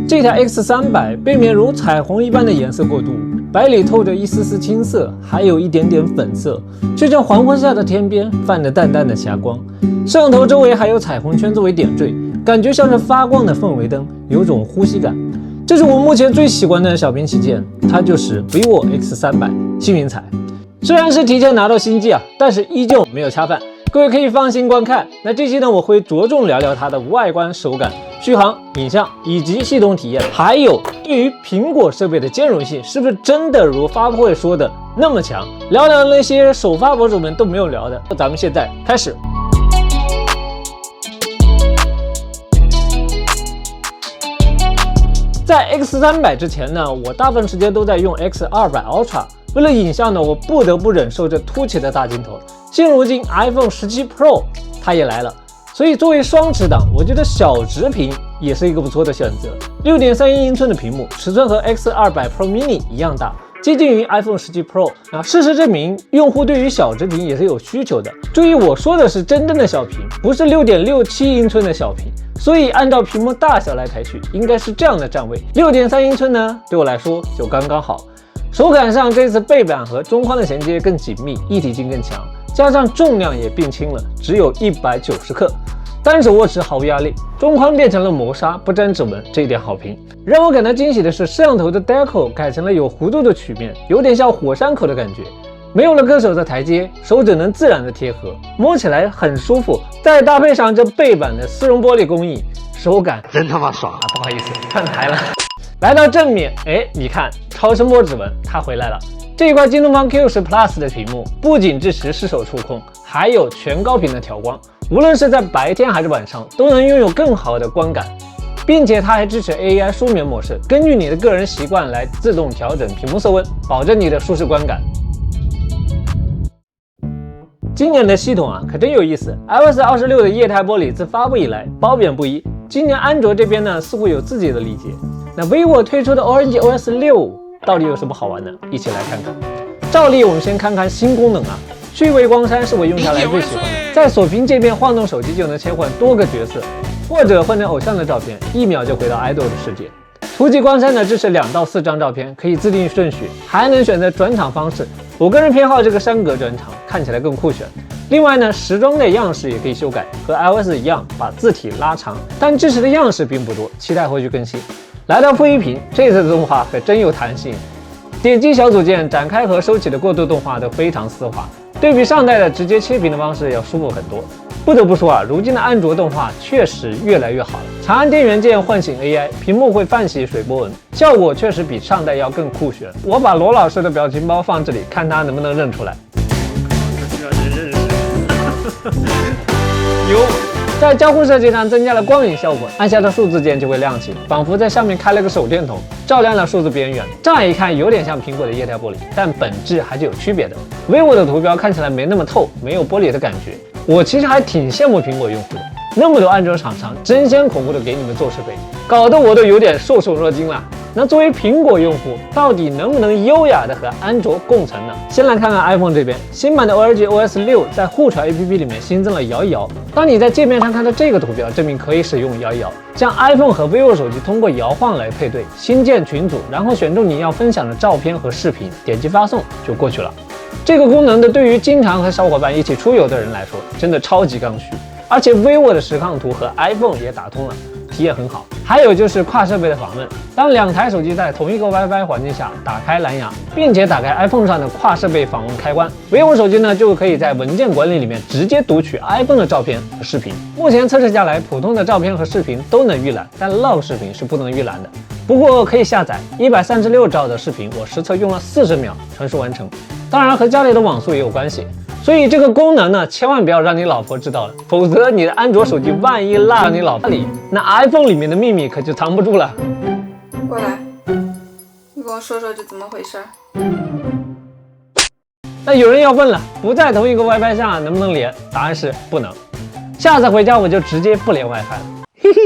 这台 X300 背面如彩虹一般的颜色过渡，白里透着一丝丝青色，还有一点点粉色，就像黄昏下的天边泛着淡淡的霞光。摄像头周围还有彩虹圈作为点缀，感觉像是发光的氛围灯，有种呼吸感。这是我目前最喜欢的小屏旗舰，它就是 vivo X300幸运彩。虽然是提前拿到新机但是依旧没有恰饭，各位可以放心观看。那这期呢，我会着重聊聊它的外观、手感、续航、影像以及系统体验，还有对于苹果设备的兼容性是不是真的如发布会说的那么强，聊聊那些首发博主们都没有聊的。咱们现在开始。在 X300之前呢，我大部分时间都在用 X200 Ultra。为了影像呢，我不得不忍受这凸起的大镜头。现如今 iPhone 17 Pro 它也来了，所以作为双持党，我觉得小直屏也是一个不错的选择。6.31英寸的屏幕，尺寸和 X200 Pro Mini 一样大，接近于 iPhone 17 Pro。事实证明，用户对于小直屏也是有需求的。注意，我说的是真正的小屏，不是6.67英寸的小屏。所以按照屏幕大小来排序，应该是这样的站位。6.3英寸呢，对我来说就刚刚好。手感上，这次背板和中框的衔接更紧密，一体性更强，加上重量也变轻了，只有190克。单手握持毫无压力，中框变成了磨砂，不沾指纹，这一点好评。让我感到惊喜的是，摄像头的 Deco 改成了有弧度的曲面，有点像火山口的感觉。没有了歌手的台阶，手指能自然的贴合，摸起来很舒服。再搭配上这背板的丝绒玻璃工艺，手感真他妈爽不好意思，串台了。来到正面，你看超声波指纹它回来了。这一块京东方 Q10 Plus 的屏幕不仅支持湿手触控，还有全高频的调光，无论是在白天还是晚上，都能拥有更好的观感。并且它还支持 AI 舒眠模式，根据你的个人习惯来自动调整屏幕色温，保证你的舒适观感。今年的系统可真有意思。iOS 26的液态玻璃自发布以来褒贬不一，今年安卓这边呢似乎有自己的理解。那 vivo 推出的 Orange OS 6到底有什么好玩的？一起来看看。照例我们先看看新功能趣味光栅是我用下来最喜欢的，在锁屏界面晃动手机就能切换多个角色，或者换成偶像的照片，1秒就回到 idol 的世界。图集光栅呢支持2到4张照片，可以自定义顺序，还能选择转场方式。我个人偏好这个山格转场，看起来更酷炫。另外呢，时装的样式也可以修改，和 iOS 一样把字体拉长，但支持的样式并不多，期待后续更新。来到负一屏，这次的动画可真有弹性，点击小组件展开和收起的过渡动画都非常丝滑，对比上代的直接切屏的方式要舒服很多。不得不说如今的安卓动画确实越来越好了。长按电源键唤醒 AI， 屏幕会泛起水波纹，效果确实比上代要更酷炫。我把罗老师的表情包放这里，看他能不能认出来。有。在交互设计上增加了光影效果，按下的数字键就会亮起，仿佛在上面开了个手电筒，照亮了数字边缘。乍一看有点像苹果的液态玻璃，但本质还是有区别的。vivo 的图标看起来没那么透，没有玻璃的感觉。我其实还挺羡慕苹果用户的，那么多安卓厂商争先恐后的给你们做设备，搞得我都有点受宠若惊了。那作为苹果用户，到底能不能优雅的和安卓共存呢？先来看看 iPhone 这边，新版的 Orange OS 6在互传 APP 里面新增了摇一摇。当你在界面上看到这个图标，证明可以使用摇一摇，将 iPhone 和 vivo 手机通过摇晃来配对，新建群组，然后选中你要分享的照片和视频，点击发送就过去了。这个功能对于经常和小伙伴一起出游的人来说，真的超级刚需。而且 vivo 的实况图和 iPhone 也打通了，体验很好。还有就是跨设备的访问，当2台手机在同一个 WiFi 环境下打开蓝牙，并且打开 iPhone 上的跨设备访问开关， vivo 手机呢就可以在文件管理里面直接读取 iPhone 的照片和视频。目前测试下来，普通的照片和视频都能预览，但 log 视频是不能预览的。不过可以下载136兆的视频，我实测用了40秒传输完成。当然和家里的网速也有关系。所以这个功能呢，千万不要让你老婆知道了，否则你的安卓手机万一落到你老婆里，那 iPhone 里面的秘密可就藏不住了。过来，你跟我说说这怎么回事？那有人要问了，不在同一个 WiFi 上能不能连？答案是不能。下次回家我就直接不连 WiFi 了，嘿嘿。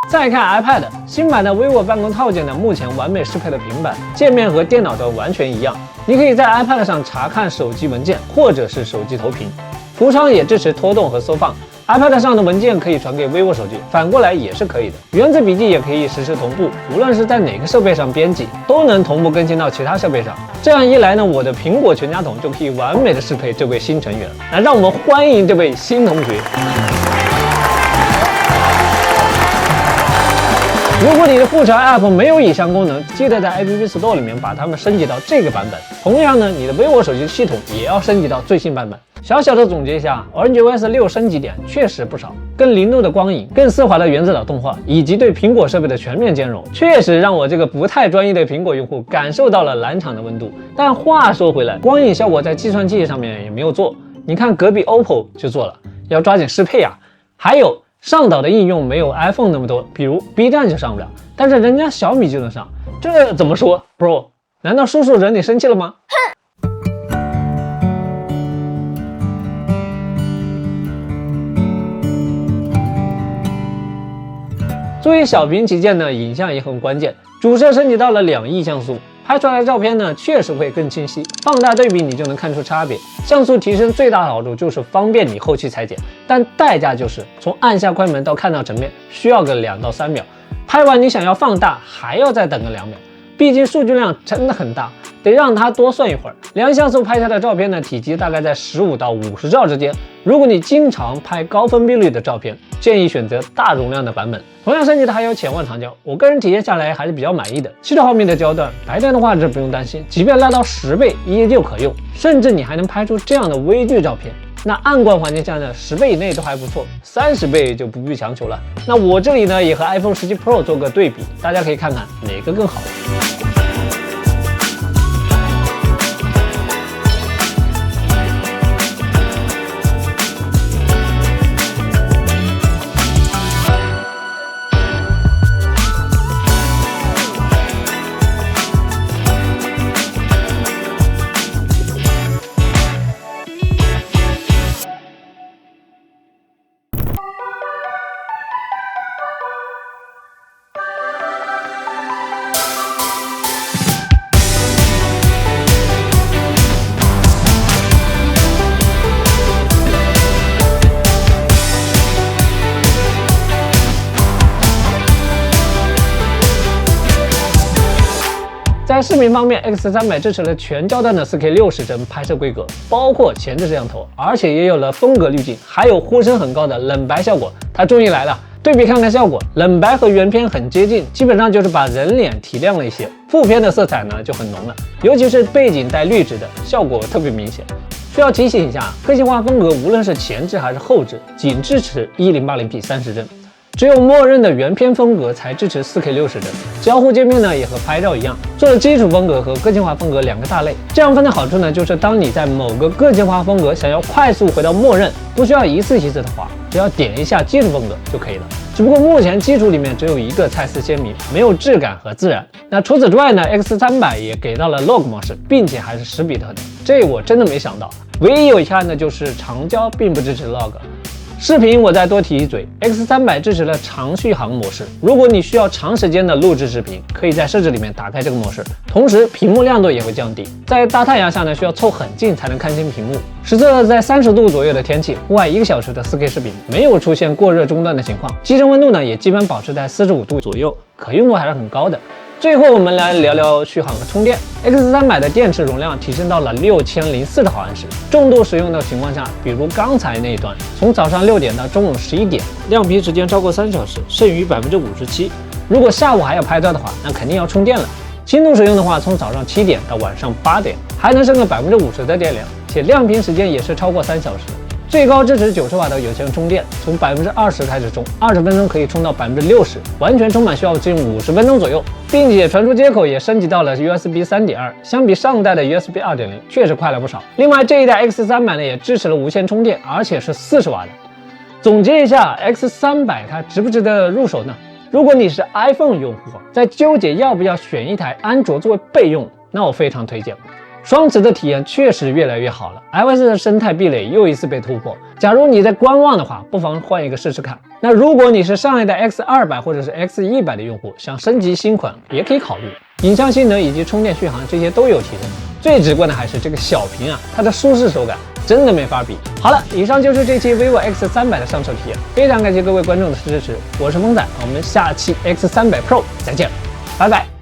再看 iPad， 新版的 vivo 办公套件呢，目前完美适配了平板，界面和电脑端完全一样。你可以在 iPad 上查看手机文件或者是手机投屏，橱窗也支持拖动和缩放。iPad 上的文件可以传给 vivo 手机，反过来也是可以的。原子笔记也可以实时同步，无论是在哪个设备上编辑，都能同步更新到其他设备上。这样一来呢，我的苹果全家桶就可以完美的适配这位新成员。来，让我们欢迎这位新同学。如果你的富查 App 没有以上功能，记得在 App Store 里面把它们升级到这个版本。同样呢，你的 vivo 手机系统也要升级到最新版本。小小的总结一下 ，OrangeOS 6升级点确实不少，更灵动的光影、更丝滑的原子岛动画，以及对苹果设备的全面兼容，确实让我这个不太专业的苹果用户感受到了蓝场的温度。但话说回来，光影效果在计算器上面也没有做，你看隔壁 OPPO 就做了，要抓紧适配啊。还有上岛的应用没有 iPhone 那么多，比如 B 站就上不了，但是人家小米就能上，这怎么说 ，Bro？ 难道叔叔惹你生气了吗？作为小屏旗舰呢，影像也很关键，主摄升级到了2亿像素。拍出来的照片呢，确实会更清晰，放大对比你就能看出差别。像素提升最大的好处就是方便你后期裁剪，但代价就是从按下快门到看到成片需要个2到3秒，拍完你想要放大还要再等个2秒，毕竟数据量真的很大，得让它多算一会儿。2像素拍下的照片呢，体积大概在15到50兆之间。如果你经常拍高分辨率的照片，建议选择大容量的版本。同样升级的还有潜望长焦，我个人体验下来还是比较满意的。70毫米的焦段，白天的画质不用担心，即便拉到10倍依旧可用，甚至你还能拍出这样的微距照片。那暗光环境下呢，10倍以内都还不错，30倍就不必强求了。那我这里呢也和 iPhone 17 Pro 做个对比，大家可以看看哪个更好。在视频方面 ，X300 支持了全焦段的 4K 60帧拍摄规格，包括前置摄像头，而且也有了风格滤镜，还有呼声很高的冷白效果。它终于来了，对比看看效果，冷白和原片很接近，基本上就是把人脸提亮了一些。副片的色彩呢就很浓了，尤其是背景带绿植的，效果特别明显。需要提醒一下，个性化风格无论是前置还是后置，仅支持 1080p 30帧。只有默认的原片风格才支持 4K 60帧。交互界面呢也和拍照一样，做了基础风格和个性化风格2个大类。这样分的好处呢，就是当你在某个个性化风格想要快速回到默认，不需要一次一次的滑，只要点一下基础风格就可以了。只不过目前基础里面只有一个菜色鲜明，没有质感和自然。那除此之外呢 ，X300 也给到了 log 模式，并且还是10比特的，这我真的没想到。唯一有遗憾的就是长焦并不支持 log。视频我再多提一嘴 ，X300 支持了长续航模式。如果你需要长时间的录制视频，可以在设置里面打开这个模式，同时屏幕亮度也会降低。在大太阳下呢，需要凑很近才能看清屏幕。实测在30度左右的天气，户外1个小时的 4K 视频没有出现过热中断的情况，机身温度呢也基本保持在45度左右，可用度还是很高的。最后我们来聊聊续航和充电。X300 的电池容量提升到了6040毫安时，重度使用的情况下，比如刚才那一段，从早上6点到中午11点，亮屏时间超过3小时，剩余57%。如果下午还要拍照的话，那肯定要充电了。轻度使用的话，从早上7点到晚上8点，还能剩个50%的电量，且亮屏时间也是超过3小时。最高支持90瓦的有线充电，从20%开始充，20分钟可以充到60%，完全充满需要近50分钟左右，并且传输接口也升级到了 USB 3.2，相比上代的 USB 2.0确实快了不少。另外这一代 X300 呢也支持了无线充电，而且是40瓦的。总结一下 ，X300 它值不值得入手呢？如果你是 iPhone 用户，在纠结要不要选一台安卓作为备用，那我非常推荐。双磁的体验确实越来越好了 ，iOS 的生态壁垒又一次被突破。假如你在观望的话，不妨换一个试试看。那如果你是上一代 X200 或者是 X100 的用户，想升级新款也可以考虑。影像性能以及充电续航这些都有提升。最直观的还是这个小屏啊，它的舒适手感真的没法比。好了，以上就是这期 vivo X300的上手体验，非常感谢各位观众的支持，我是萌仔，我们下期 X300 Pro 再见，拜拜。